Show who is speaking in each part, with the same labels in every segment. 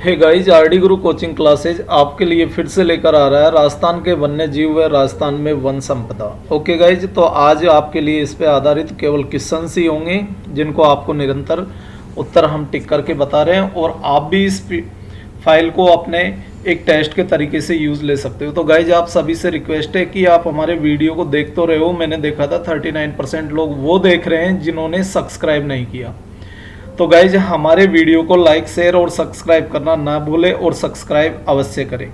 Speaker 1: Hey guys, RD गुरु coaching classes आपके लिए फिर से लेकर आ रहा है राजस्थान के वन्य जीव व राजस्थान में वन संपदा। ओके गाइज, तो आज आपके लिए इस पे आधारित केवल क्वेश्चन ही होंगे जिनको आपको निरंतर उत्तर हम टिक करके बता रहे हैं और आप भी इस फाइल को अपने एक टेस्ट के तरीके से यूज़ ले सकते हो। तो गाइज, आप सभी से रिक्वेस्ट है कि आप हमारे वीडियो को देख तो रहे हो। मैंने देखा था 39% लोग वो देख रहे हैं जिन्होंने सब्सक्राइब नहीं किया। तो गाइज, हमारे वीडियो को लाइक, शेयर और सब्सक्राइब करना ना भूलें और सब्सक्राइब अवश्य करें।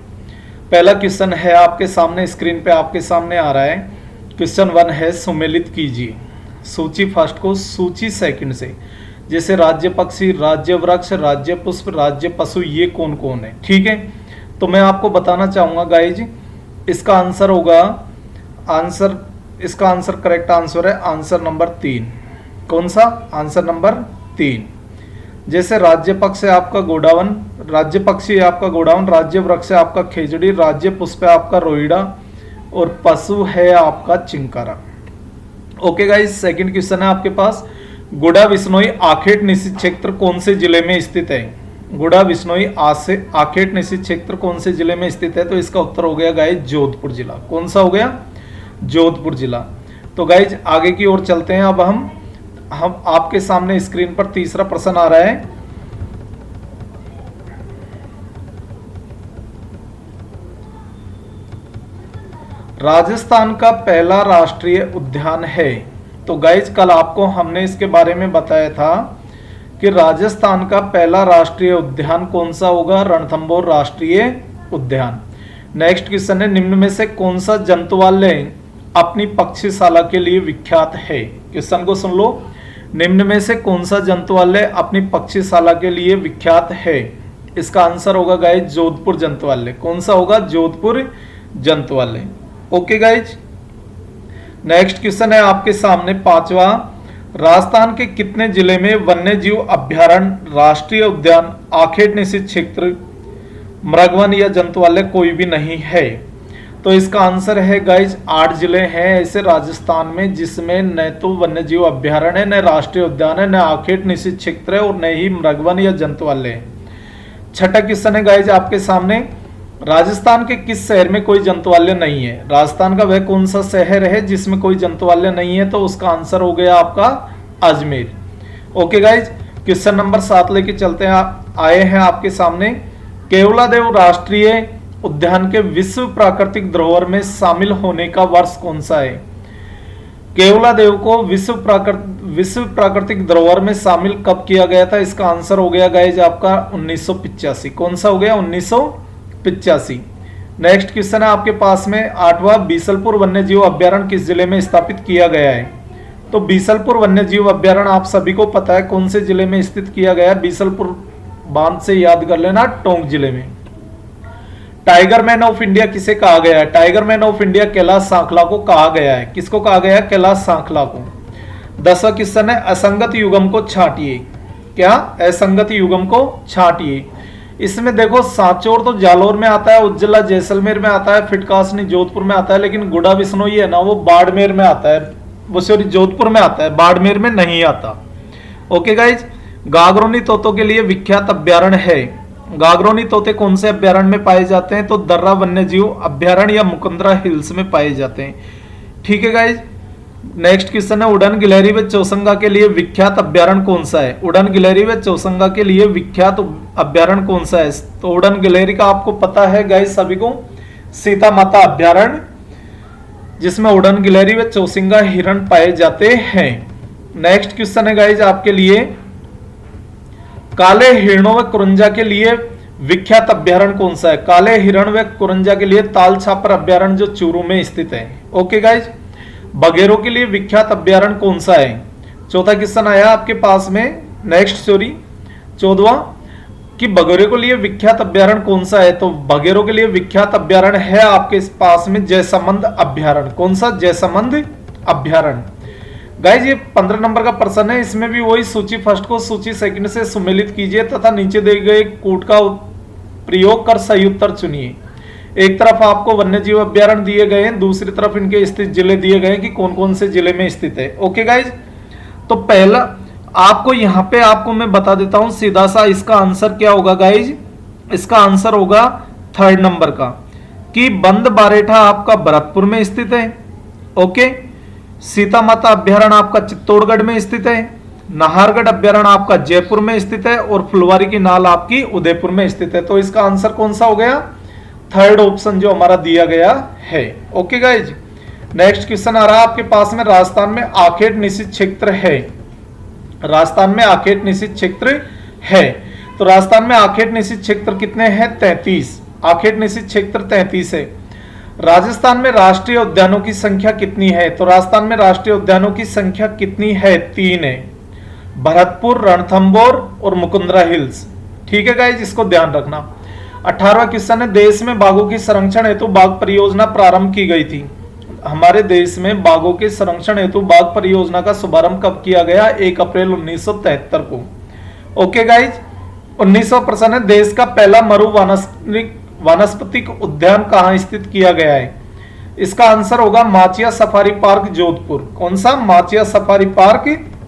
Speaker 1: पहला क्वेश्चन है आपके सामने, स्क्रीन पे आपके सामने आ रहा है। क्वेश्चन 1 है, सुमेलित कीजिए सूची फर्स्ट को सूची सेकंड से। जैसे राज्य पक्षी, राज्य वृक्ष, राज्य पुष्प, राज्य पशु, ये कौन कौन है। ठीक है, तो मैं आपको बताना चाहूँगा गाइज, इसका आंसर होगा इसका आंसर करेक्ट आंसर है आंसर नंबर 3। कौन सा? Answer number 3। जैसे राज्य पक्ष है आपका गोडावन, राज्य पक्षी है आपका गोडावन, राज्य वृक्ष है आपका खेजड़ी, राज्य पुष्प है आपका रोहिड़ा और पशु है आपका chinkara. Okay guys, second question है आपके पास, गुड़ा विश्नोई आखेट निषिद्ध क्षेत्र कौन से जिले में स्थित है। गुड़ा विश्नोई आखेट निषिद्ध क्षेत्र कौन से जिले में स्थित है। तो इसका उत्तर हो गया गाइज जोधपुर जिला। कौन सा हो गया? जोधपुर जिला। तो गाइज, आगे की ओर चलते हैं। अब हम आपके सामने स्क्रीन पर तीसरा प्रश्न आ रहा है। राजस्थान का पहला राष्ट्रीय उद्यान है। तो गाइज, कल आपको हमने इसके बारे में बताया था कि राजस्थान का पहला राष्ट्रीय उद्यान कौन सा होगा? रणथंभौर राष्ट्रीय उद्यान। नेक्स्ट क्वेश्चन है, निम्न में से कौन सा जंतुवालय अपनी पक्षीशाला के लिए विख्यात है। क्वेश्चन को सुन लो, निम्न में से कौन सा जंतुवालय अपनी पक्षीशाला के लिए विख्यात है। इसका आंसर होगा गाइज जोधपुर जंतुवालय। कौन सा होगा? जोधपुर जंतुवालय। ओके गाइज, नेक्स्ट क्वेश्चन है आपके सामने पांचवा, राजस्थान के कितने जिले में वन्य जीव अभ्यारण्य, राष्ट्रीय उद्यान, आखेट निषिद्ध क्षेत्र, मृगवन या जंतुवालय कोई भी नहीं है। तो इसका आंसर है गाइज 8 जिले हैं ऐसे राजस्थान में जिसमें न तो वन्य जीव अभ्यारण्य है, न राष्ट्रीय उद्यान है, न आखेट निषिद्ध क्षेत्र है और न ही मृगवन या जंतुवालय है। छठा क्वेश्चन है गाइज आपके सामने, राजस्थान के किस शहर में कोई जंतुवालय नहीं है। राजस्थान का वह कौन सा शहर है जिसमें कोई जंतुवालय नहीं है। तो उसका आंसर हो गया आपका Ajmer. Okay guys, question number 7 लेके चलते हैं। आए हैं आपके सामने, केवलादेव राष्ट्रीय उद्यान के विश्व प्राकृतिक धरोहर में शामिल होने का वर्ष कौन सा है। केवलादेव को विश्व प्राकृतिक धरोहर में शामिल कब किया गया था। इसका आंसर हो गया गाइज आपका 1985। कौन सा हो गया? 1985। नेक्स्ट क्वेश्चन है आपके पास में 8वां, बीसलपुर वन्य जीव अभ्यारण्य किस जिले में स्थापित किया गया है। तो बीसलपुर वन्य जीव अभ्यारण्य आप सभी को पता है कौन से जिले में स्थित किया गया है। बीसलपुर बांध से याद कर लेना, टोंक जिले में। टाइगर मैन ऑफ इंडिया किसे कहा गया है। Tiger man of India Kailash Sankhla को कहा गया है। किसको कहा गया है? कैलाश सांखला को। 10वां क्वेश्चन है, असंगत युग्म को छांटिए। क्या? असंगत युग्म को छांटिए। इसमें देखो, सांचौर तो जालोर में आता है, उज्जला जैसलमेर में आता है, फिटकासनी जोधपुर में आता है, लेकिन गुड़ा विश्नोई है ना, वो बाड़मेर में आता है, वो सॉरी जोधपुर में आता है, बाड़मेर में नहीं आता। ओके गाइज, गागरोनी तोतों के लिए विख्यात अभ्यारण्य है। गागरोनी तोते कौन से अभ्यारण्य में पाए जाते हैं। तो दर्रा वन्य जीव अभ्यारण्य या मुकुंदरा हिल्स में पाए जाते हैं। ठीक है गाइज, नेक्स्ट क्वेश्चन है, उड़न गिलहरी व चौसंगा के लिए विख्यात अभ्यारण्य कौन सा है। उड़न गिलहरी व चौसंगा के लिए विख्यात अभ्यारण्य कौन सा है। तो उड़न गिलहरी का आपको पता है गाइज सभी को, सीता माता अभ्यारण्य, जिसमें उड़न गिलहरी व चौसंगा हिरण पाए जाते हैं। नेक्स्ट क्वेश्चन है गाइज आपके लिए, काले हिरणों व कुरंजा के लिए विख्यात अभ्यारण्य कौन सा है। काले हिरण व कुरंजा के लिए ताल छापर अभ्यारण्य जो चूरू में स्थित है। ओके गाइज, बगेरों के लिए विख्यात अभ्यारण्य कौन सा है। चौथा क्वेश्चन आया आपके पास में, नेक्स्ट सॉरी 14वां, कि बगेरों के लिए विख्यात अभ्यारण्य कौन सा है। तो बगेरों के लिए विख्यात अभ्यारण्य है आपके पास में जयसमंद अभ्यारण्य। कौन सा? जयसमंद अभ्यारण्य। गाइज, ये 15 नंबर का प्रश्न है। इसमें भी वही सूची फर्स्ट को सूची सेकंड से सुमेलित कीजिए तथा नीचे दिए गए कूट का प्रयोग कर सही उत्तर चुनिए। एक तरफ आपको वन्य जीव अभ्यारण्य दिए गए हैं, दूसरी तरफ इनके स्थित जिले दिए गए हैं कि कौन कौन से जिले में स्थित है। ओके गाइज, तो पहला आपको यहाँ पे आपको मैं बता देता हूं सीधा सा, इसका आंसर क्या होगा गाइज, इसका आंसर होगा थर्ड नंबर का कि बंद बारेठा आपका भरतपुर में स्थित है। ओके, सीता माता अभ्यारण्य आपका चित्तौड़गढ़ में स्थित है, नाहरगढ़ अभ्यारण्य आपका जयपुर में स्थित है और फुलवारी की नाल आपकी उदयपुर में स्थित है। तो इसका आंसर कौन सा हो गया? थर्ड ऑप्शन जो हमारा दिया गया है। ओके गाइज, नेक्स्ट क्वेश्चन आ रहा है आपके पास में, राजस्थान में आखेट निषिद्ध क्षेत्र है। राजस्थान में आखेट निषिद्ध क्षेत्र है, तो राजस्थान में आखेट निषिद्ध क्षेत्र कितने हैं? 33। आखेट निषिद्ध क्षेत्र 33 है। राजस्थान में राष्ट्रीय उद्यानों की संख्या कितनी है? तो राजस्थान में राष्ट्रीय उद्यानों की संख्या कितनी है? 3 है, भरतपुर, रणथंबोर और मुकुंदरा हिल्स। ठीक है गाइज, इसको ध्यान रखना। 18वां क्वेश्चन है, देश में बाघों की संरक्षण हेतु बाघ परियोजना प्रारंभ की गई थी। हमारे देश में बाघों के संरक्षण हेतु बाघ परियोजना का शुभारंभ कब किया गया? 1 अप्रैल 1973 को। ओके गाइज, 1900 प्रश्न है, देश का पहला मरु वानस्पतिक उद्यान कहां स्थित किया गया है? इसका आंसर होगा माचिया सफारी पार्क जोधपुर। कौन सा? Machia safari park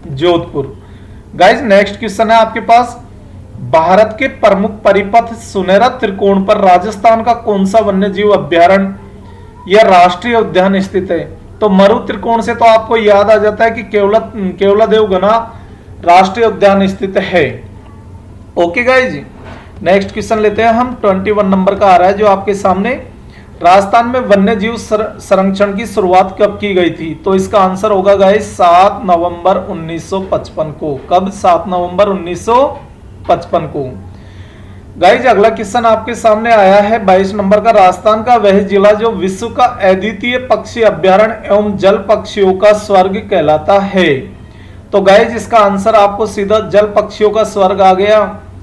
Speaker 1: Jodhpur. Guys, next question है आपके पास, भारत के प्रमुख परिपथ सुनहरा त्रिकोण पर राजस्थान का कौन सा वन्यजीव अभ्यारण्य या राष्ट्रीय उद्यान स्थित है? तो मरु त्रिकोण से तो आपको याद आ जाता है कि केवलादेव घना राष्ट्रीय उद्यान स्थित है। ओके गाइज, नेक्स्ट क्वेश्चन लेते हैं हम। 21 नंबर का आ रहा है जो आपके सामने, राजस्थान में वन्यजीव संरक्षण की शुरुआत कब की गई थी? तो इसका आंसर होगा गाइज 7 नवंबर 1955 को। कब? 7 नवंबर 1955 को। गाइज, अगला क्वेश्चन आपके सामने आया है 22 नंबर का, राजस्थान का वह जिला जो विश्व का अद्वितीय पक्षी अभ्यारण्य एवं जल पक्षियों का स्वर्ग कहलाता है। तो गाइज, इसका आंसर आपको सीधा जल पक्षियों का स्वर्ग आ गया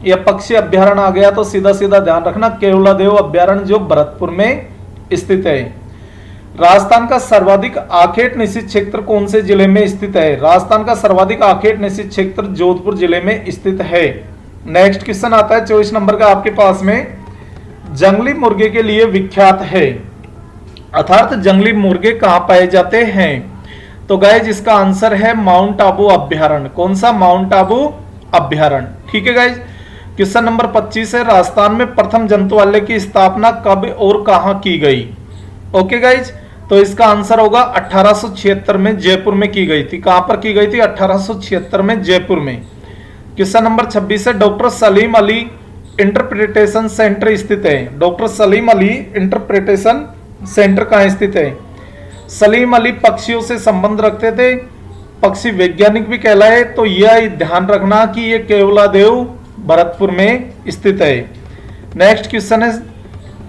Speaker 1: या पक्षी अभ्यारण्य आ गया, तो सीधा सीधा ध्यान रखना केवलादेव अभ्यारण्य जो भरतपुर में स्थित है। राजस्थान का सर्वाधिक आखेट निषिद्ध क्षेत्र कौन से जिले में स्थित है? राजस्थान का सर्वाधिक आखेट निषिद्ध क्षेत्र जोधपुर जिले में स्थित है। नेक्स्ट क्वेश्चन आता है 24 नंबर का आपके पास में, जंगली मुर्गे के लिए विख्यात है, अर्थात जंगली मुर्गे कहां पाए जाते हैं? तो गाइज, इसका आंसर है माउंट आबू अभ्यारण्य। कौन सा? माउंट आबू अभ्यारण्य। ठीक है गाइज, क्वेश्चन नंबर 25 है, राजस्थान में प्रथम जंतुआलय की स्थापना कब और कहां की गई? ओके गाइज, तो इसका आंसर होगा 1876 में जयपुर में की गई थी। कहां पर की गई थी? 1876 में जयपुर में। क्वेश्चन नंबर 26 है, doctor Salim Ali interpretation centre स्थित है। Doctor Salim Ali interpretation centre कहां स्थित है? सलीम अली पक्षियों से संबंध रखते थे, पक्षी वैज्ञानिक भी कहलाए, तो यह ध्यान रखना कि यह केवलादेव भरतपुर में स्थित है। नेक्स्ट क्वेश्चन है,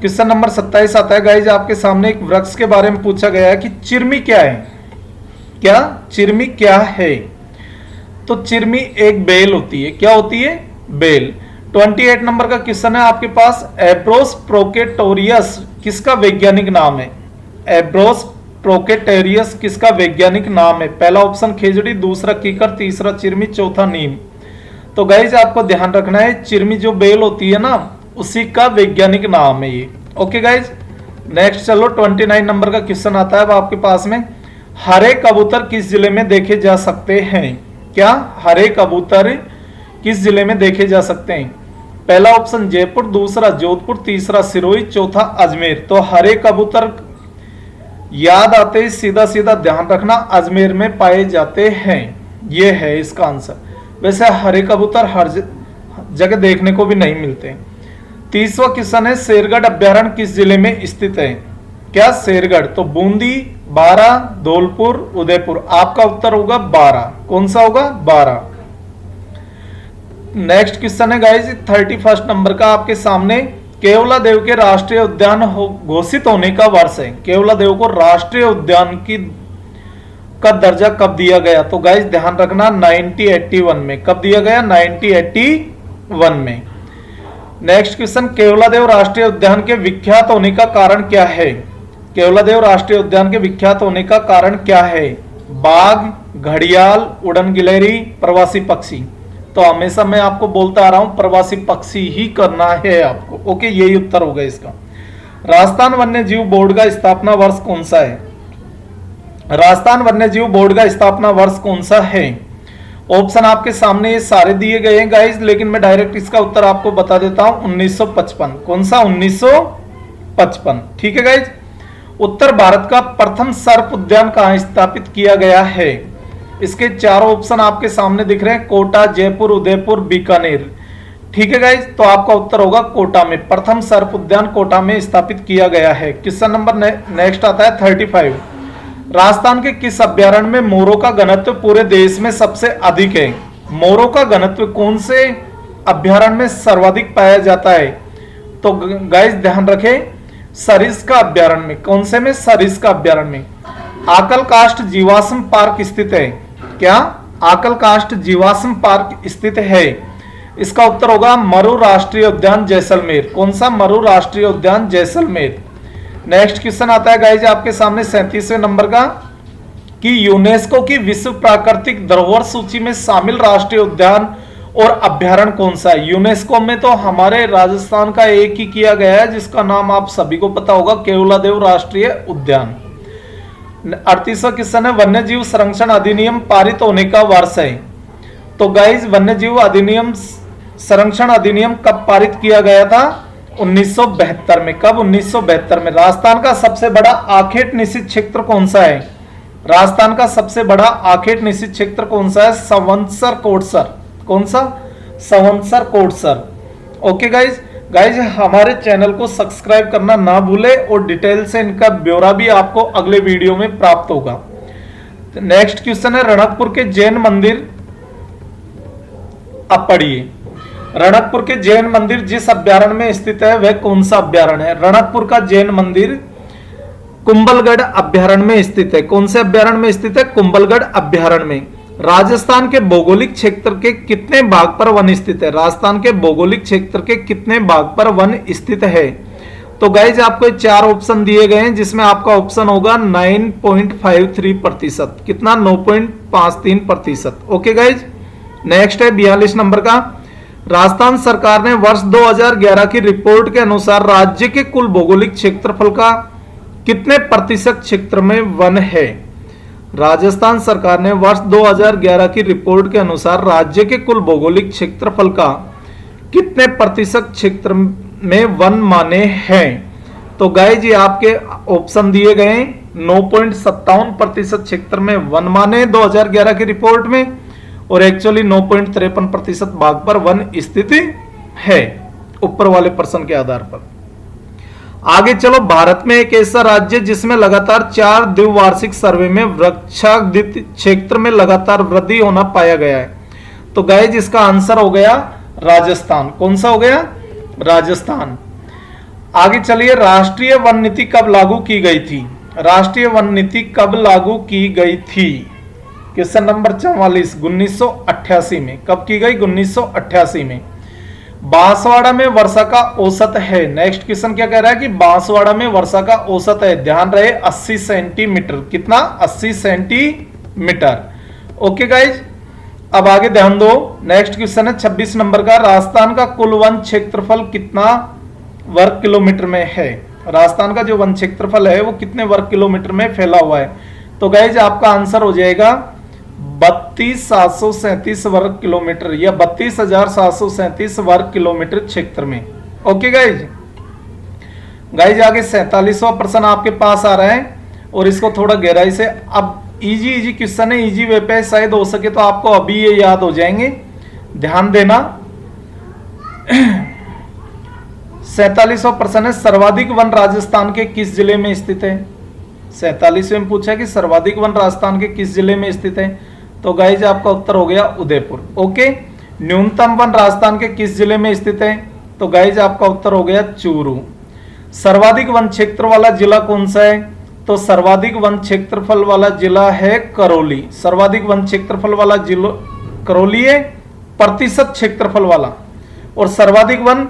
Speaker 1: क्वेश्चन नंबर 27 आता है गाइज आपके सामने, एक वृक्ष के बारे में पूछा गया है कि चिरमी क्या है? क्या? चिरमी क्या है? तो चिरमी एक बेल होती है। क्या होती है? बेल। 28 नंबर का क्वेश्चन है आपके पास, एब्रोस प्रोकेटोरियस किसका वैज्ञानिक नाम है? एब्रोस प्रोकेटेरियस किसका वैज्ञानिक नाम है? पहला ऑप्शन खेजड़ी, दूसरा कीकर, तीसरा चिरमी, चौथा नीम। तो गाइज, आपको ध्यान रखना है चिरमी जो बेल होती है ना, उसी का वैज्ञानिक नाम है ये। ओके गाइज, नेक्स्ट चलो 29 नंबर का क्वेश्चन आता है अब आपके पास में, हरे कबूतर किस जिले में देखे जा सकते हैं? क्या? हरे कबूतर किस जिले में देखे जा सकते हैं? पहला ऑप्शन जयपुर, दूसरा जोधपुर, तीसरा सिरोही, चौथा अजमेर। तो हरे कबूतर याद आते ही सीधा सीधा ध्यान रखना अजमेर में पाए जाते हैं, ये है इसका आंसर। वैसे हरे कबूतर हर जगह देखने को भी नहीं मिलते। 30वां क्वेश्चन है, शेरगढ़ अभ्यारण्य किस जिले में स्थित है? क्या? शेरगढ़। तो बूंदी, बारा, धौलपुर, उदयपुर। आपका उत्तर होगा 12। कौन सा होगा? 12। नेक्स्ट क्वेश्चन है गाइस 31 नंबर का आपके सामने, केवलादेव के राष्ट्रीय उद्यान घोषित होने का वर्ष है। केवलादेव को राष्ट्रीय उद्यान का दर्जा कब दिया गया? तो गाइस ध्यान रखना 1981 में। कब दिया गया? 1981 में। नेक्स्ट क्वेश्चन, केवलादेव राष्ट्रीय उद्यान के विख्यात होने का कारण क्या है? केवलादेव राष्ट्रीय उद्यान के विख्यात होने का कारण क्या है? बाघ, घड़ियाल, उड़न गिलहरी, प्रवासी पक्षी। तो हमेशा मैं आपको बोलता आ रहा हूं प्रवासी पक्षी ही करना है आपको। ओके, यही उत्तर होगा इसका। राजस्थान वन्य जीव बोर्ड का स्थापना वर्ष कौन सा है? राजस्थान वन्य जीव बोर्ड का स्थापना वर्ष कौन सा है? ऑप्शन आपके सामने ये सारे दिए गए हैं गाइज, लेकिन मैं डायरेक्ट इसका उत्तर आपको बता देता हूं 1955। कौन सा? 1955। ठीक है गाइज। उत्तर भारत का प्रथम सर्प उद्यान कहां स्थापित किया गया है? इसके चारों ऑप्शन आपके सामने दिख रहे हैं, कोटा, जयपुर, उदयपुर, बीकानेर। ठीक है गाइज, तो आपका उत्तर होगा कोटा में। प्रथम सर्प उद्यान कोटा में स्थापित किया गया है। क्वेश्चन नंबर नेक्स्ट आता है 35। राजस्थान के किस अभ्यारण्य में मोरों का घनत्व पूरे देश में सबसे अधिक है? मोरों का घनत्व कौन से अभ्यारण्य में सर्वाधिक पाया जाता है? तो गाइज ध्यान रखें, सरिस्का अभ्यारण्य में। कौन से में? सरिस्का अभ्यारण्य में। आकल काष्ठ जीवाश्म पार्क स्थित है। क्या? आकल काष्ठ जीवाश्म पार्क स्थित है। इसका उत्तर होगा मरु राष्ट्रीय उद्यान जैसलमेर। कौन सा? मरु राष्ट्रीय उद्यान जैसलमेर। नेक्स्ट क्वेश्चन आता है गाइज आपके सामने 37वें नंबर का, कि यूनेस्को की विश्व प्राकृतिक धरोहर सूची में शामिल राष्ट्रीय उद्यान और अभ्यारण्य कौन सा है? यूनेस्को में तो हमारे राजस्थान का एक ही किया गया है, जिसका नाम आप सभी को पता होगा, केवलादेव राष्ट्रीय उद्यान। 38वां क्वेश्चन है, वन्य जीव संरक्षण अधिनियम पारित होने का वर्ष है। तो गाइज वन्य जीव अधिनियम संरक्षण अधिनियम कब पारित किया गया था? 1972 में। कब? 1972 में। राजस्थान का सबसे बड़ा आखेट निषिद्ध क्षेत्र कौन सा है? राजस्थान का सबसे बड़ा आखेट निषिद्ध क्षेत्र कौन सा है? सवंतसर कोटसर। कौन सा? सवंतसर कोटसर। ओके गाइज हमारे चैनल को सब्सक्राइब करना ना भूले, और डिटेल से इनका ब्यौरा भी आपको अगले वीडियो में प्राप्त होगा। नेक्स्ट क्वेश्चन है, रणकपुर के जैन मंदिर। अब पढ़िए, रणकपुर के जैन मंदिर जिस अभ्यारण्य में स्थित है वह कौन सा अभ्यारण्य है? रणकपुर का जैन मंदिर कुंभलगढ़ अभ्यारण्य में स्थित है। कौन से अभ्यारण्य में स्थित है? कुंभलगढ़ अभ्यारण्य में। राजस्थान के भौगोलिक क्षेत्र के कितने भाग पर वन स्थित है? राजस्थान के भौगोलिक क्षेत्र के कितने भाग पर वन स्थित है? तो गाइज आपको 4 ऑप्शन दिए गए हैं, जिसमें आपका ऑप्शन होगा 9.53%। कितना? 9.53%। Okay guys. नेक्स्ट है 42 नंबर का, राजस्थान सरकार ने वर्ष 2011 की रिपोर्ट के अनुसार राज्य के कुल भौगोलिक क्षेत्रफल का कितने प्रतिशत क्षेत्र में वन है? राजस्थान सरकार ने वर्ष 2011 की रिपोर्ट के अनुसार राज्य के कुल भौगोलिक क्षेत्रफल का कितने प्रतिशत क्षेत्र में वन माने हैं? तो गाइज ये आपके ऑप्शन दिए गए हैं, 9.57% क्षेत्र में वन माने 2011 की रिपोर्ट में, और एक्चुअली 9.53% भाग पर वन स्थिति है, ऊपर वाले प्रश्न के आधार पर। आगे चलो, भारत में एक ऐसा राज्य जिसमें लगातार 4 द्विवार्षिक सर्वे में वृक्षादित क्षेत्र में लगातार वृद्धि होना पाया गया है। तो गाइज इसका आंसर हो गया राजस्थान। कौन सा हो गया? राजस्थान। आगे चलिए, राष्ट्रीय वन नीति कब लागू की गई थी? राष्ट्रीय वन नीति कब लागू की गई थी? क्वेश्चन नंबर 44, 1988 में। कब की गई? 1988 में। बांसवाड़ा में वर्षा का औसत है। नेक्स्ट क्वेश्चन क्या कह रहा है कि बांसवाड़ा में वर्षा का औसत है, ध्यान रहे 80 सेंटीमीटर। कितना? 80 सेंटीमीटर। ओके गाइज, अब आगे ध्यान दो। नेक्स्ट क्वेश्चन है 26 नंबर का, राजस्थान का कुल वन क्षेत्रफल कितना वर्ग किलोमीटर में है? राजस्थान का जो वन क्षेत्रफल है वो कितने वर्ग किलोमीटर में फैला हुआ है? तो गाइज आपका आंसर हो जाएगा 32,737 वर्ग किलोमीटर, या 32,737 वर्ग किलोमीटर क्षेत्र में। ओके गाइज आगे 47वां प्रश्न आपके पास आ रहा है, और इसको थोड़ा गहराई से, अब इजी क्वेश्चन है, इजी वे पे शायद हो सके तो आपको अभी ये याद हो जाएंगे, ध्यान देना। 47वां प्रश्न है, सर्वाधिक वन राजस्थान के किस जिले में स्थित है? 47वें में पूछा कि सर्वाधिक वन राजस्थान के किस जिले में स्थित है? तो गाइज आपका उत्तर हो गया उदयपुर। ओके, न्यूनतम वन राजस्थान के किस जिले में स्थित है? तो गाइज आपका उत्तर हो गया चूरू। सर्वाधिक वन क्षेत्र वाला जिला कौन सा है? तो सर्वाधिक वन क्षेत्रफल वाला जिला है करौली। सर्वाधिक वन क्षेत्रफल वाला जिला करौली है, प्रतिशत क्षेत्रफल वाला, और सर्वाधिक वन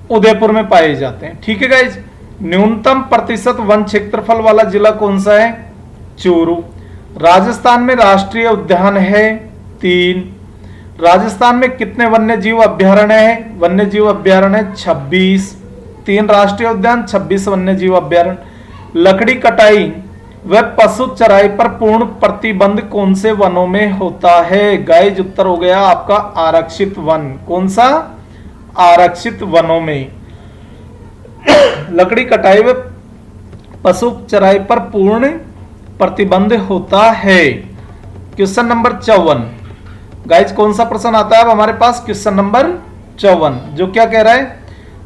Speaker 1: उदयपुर में पाए जाते हैं। ठीक है गाइज, न्यूनतम प्रतिशत वन क्षेत्रफल वाला जिला कौन सा है? चूरू। राजस्थान में राष्ट्रीय उद्यान है 3। राजस्थान में कितने वन्य जीव अभ्यारण्य है? वन्य जीव अभ्यारण्य 26। 3 राष्ट्रीय उद्यान, 26 वन्य जीव अभ्यारण्य। लकड़ी कटाई वह पशु चराई पर पूर्ण प्रतिबंध कौन से वनों में होता है? गाइज उत्तर हो गया आपका आरक्षित वन। कौन सा? आरक्षित वनों में। लकड़ी कटाई व पशु चराई पर पूर्ण प्रतिबंध होता है। Question number 54। गाइज कौन सा प्रश्न आता है अब हमारे पास? क्वेश्चन नंबर 54, जो क्या कह रहा है?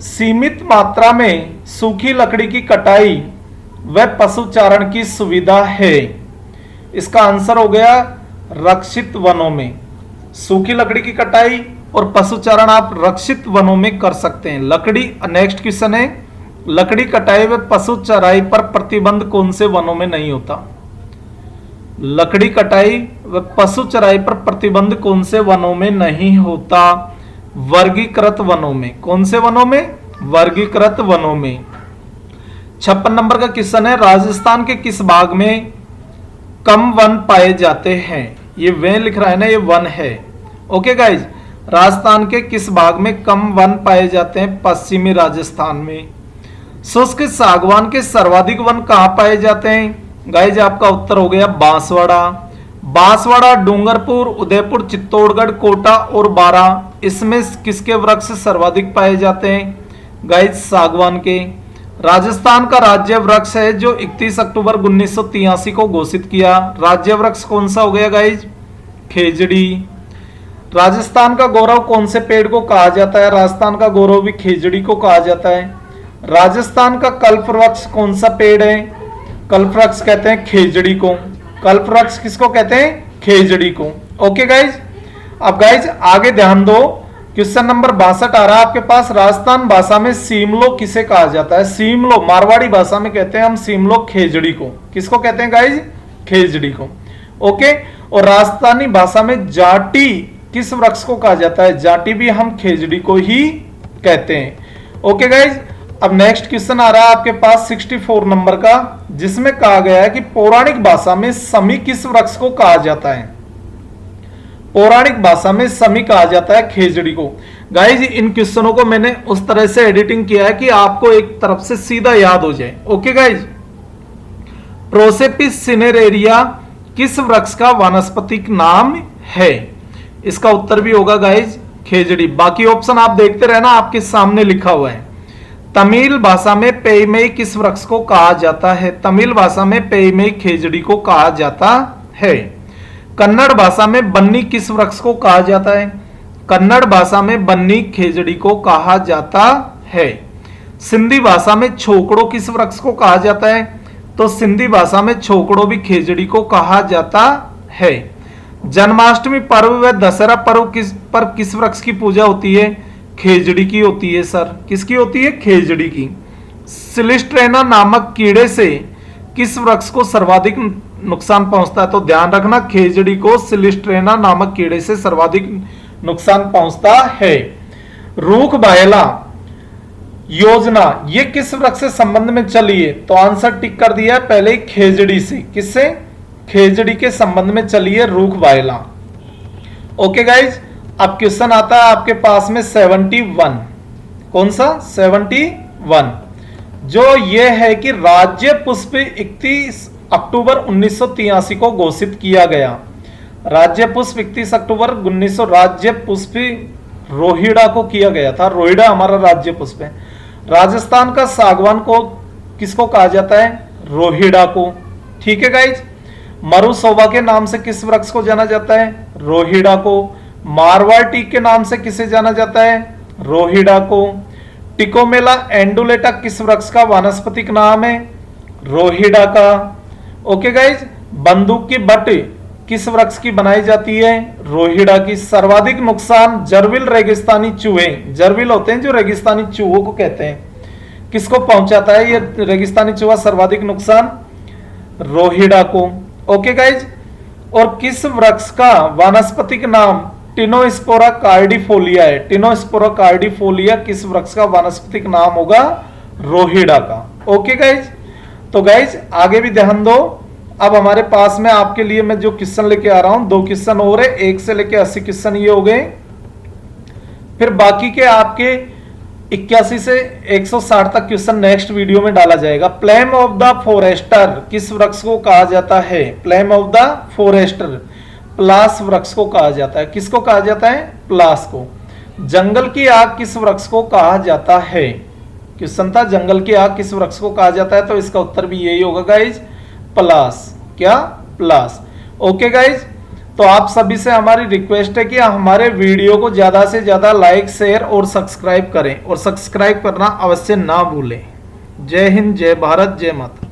Speaker 1: सीमित मात्रा में सूखी लकड़ी की कटाई व पशुचारण की सुविधा है। इसका आंसर हो गया रक्षित वनों में। सूखी लकड़ी की कटाई और पशुचारण आप रक्षित वनों में कर सकते हैं। लकड़ी, नेक्स्ट क्वेश्चन है, लकड़ी कटाई व पशु चराई पर प्रतिबंध कौन से वनों में नहीं होता? लकड़ी कटाई व पशु चराई पर प्रतिबंध कौन से वनों में नहीं होता? वर्गीकृत वनों में। कौन से वनों में? वर्गीकृत वनों में। 56 नंबर का क्वेश्चन है, राजस्थान के किस भाग में कम वन पाए जाते हैं? ये वे लिख रहा है ना, ये वन है। ओके गाइज, राजस्थान के किस भाग में कम वन पाए जाते हैं? पश्चिमी राजस्थान में। शुष्क सागवान के सर्वाधिक वन कहां पाए जाते हैं? गाइज आपका उत्तर हो गया बांसवाड़ा। बांसवाड़ा, डूंगरपुर, उदयपुर, चित्तौड़गढ़, कोटा और बारा, इसमें किसके वृक्ष सर्वाधिक पाए जाते हैं? गाइज सागवान के। राजस्थान का राज्य वृक्ष है जो 31 अक्टूबर 1983 को घोषित किया। राज्य वृक्ष कौन सा हो गया गाइज? खेजड़ी। राजस्थान का गौरव कौन से पेड़ को कहा जाता है? राजस्थान का गौरव भी खेजड़ी को कहा जाता है। राजस्थान का कल्प वृक्ष कौन सा पेड़ है? कल्प वृक्ष कहते हैं खेजड़ी को। कल्प वृक्ष किसको कहते हैं? खेजड़ी को। ओके गाइज, अब गाइज आगे ध्यान दो, क्वेश्चन नंबर 62 आ रहा है आपके पास। राजस्थान भाषा में सीमलो किसे कहा जाता है? सीमलो, मारवाड़ी भाषा में कहते हैं हम सीमलो खेजड़ी को। किसको कहते हैं गाइज? खेजड़ी को। ओके, और राजस्थानी भाषा में जाटी किस वृक्ष को कहा जाता है? जाटी भी हम खेजड़ी को ही कहते हैं। ओके गाइज, अब नेक्स्ट क्वेश्चन आ रहा है आपके पास 64 नंबर का, जिसमें कहा गया है कि पौराणिक भाषा में समी किस वृक्ष को कहा जाता है? पौराणिक भाषा में समी कहा जाता है खेजड़ी को। गाइज इन क्वेश्चनों को मैंने उस तरह से एडिटिंग किया है कि आपको एक तरफ से सीधा याद हो जाए। ओके गाइज, प्रोसेपिस सिनेरेरिया किस वृक्ष का वानस्पतिक नाम है? इसका उत्तर भी होगा गाइज खेजड़ी। बाकी ऑप्शन आप देखते रहना, आपके सामने लिखा हुआ है। तमिल भाषा में पेयमेई किस वृक्ष को कहा जाता है? तमिल भाषा में पेयमेई खेजड़ी को कहा जाता है। कन्नड़ भाषा में बन्नी किस वृक्ष को कहा जाता है? कन्नड़ भाषा में बन्नी खेजड़ी को कहा जाता है। सिंधी भाषा में छोकड़ो किस वृक्ष को कहा जाता है? तो सिंधी भाषा में छोकड़ो भी खेजड़ी को कहा जाता है। जन्माष्टमी पर्व व दशहरा पर्व किस वृक्ष की पूजा होती है? खेजड़ी की होती है सर। किसकी होती है? खेजड़ी की। सिलिस्ट्रेना नामक कीड़े से किस वृक्ष को सर्वाधिक नुकसान पहुंचता है? तो ध्यान रखना, खेजड़ी को सिलिस्ट्रेना नामक कीड़े से सर्वाधिक नुकसान पहुंचता है। रूख बायला योजना ये किस वृक्ष से संबंध में चली है? तो आंसर टिक कर दिया पहले खेजड़ी से। किससे? खेजड़ी के संबंध में चली है रूख बायला। ओके गाइज, अब क्वेश्चन आता है आपके पास में 71। कौन सा? 71, जो ये है कि राज्य पुष्प 31 अक्टूबर 1983 को घोषित किया गया। राज्य पुष्प 31 अक्टूबर 1900 राज्य पुष्प रोहिड़ा को किया गया था। रोहिड़ा हमारा राज्य पुष्प है। राजस्थान का सागवान को किसको कहा जाता है? रोहिड़ा को। ठीक है गाइज, मरुसोबा के नाम से किस वृक्ष को जाना जाता है? रोहिड़ा को। मारवाड़ टीक के नाम से किसे जाना जाता है? रोहिड़ा को। टिकोमेला एंडुलेटा किस वृक्ष का वानस्पतिक नाम है? रोहिड़ा का। ओके गाइज, बंदूक की बट किस वृक्ष की बनाई जाती है? रोहिड़ा की। सर्वाधिक नुकसान जरविल रेगिस्तानी चूहे, जरविल होते हैं जो रेगिस्तानी चूहों को कहते हैं, किसको पहुंचाता है ये रेगिस्तानी चूहा सर्वाधिक नुकसान? रोहिड़ा को। ओके गाइज, और किस वृक्ष का वानस्पतिक नाम टिनोस्पोरा कार्डिफोलिया है? टिनोस्पोरा कार्डिफोलिया किस वृक्ष का वानस्पतिक नाम होगा? रोहिड़ा का। ओके गाइज, तो गाइज आगे भी ध्यान दो। अब हमारे पास में आपके लिए मैं जो क्वेश्चन लेके आ रहा हूं, 2 क्वेश्चन और है, 1 से लेके 80 क्वेश्चन ये हो गए। फिर बाकी के आपके 81 से 160 तक क्वेश्चन नेक्स्ट वीडियो में डाला जाएगा। प्लेम ऑफ द फॉरेस्टर किस वृक्ष को कहा जाता है? प्लेम ऑफ द फॉरेस्टर पलास वृक्ष को कहा जाता है। किसको कहा जाता है? पलास को। जंगल की आग किस वृक्ष को कहा जाता है? क्वेश्चन था जंगल की आग किस वृक्ष को कहा जाता है, तो इसका उत्तर भी यही होगा गाइज, पलास। क्या? पलास। ओके गाइज, तो आप सभी से हमारी रिक्वेस्ट है कि हमारे वीडियो को ज्यादा से ज्यादा लाइक, शेयर और सब्सक्राइब करें, और सब्सक्राइब करना अवश्य ना भूलें। जय हिंद, जय भारत, जय माता।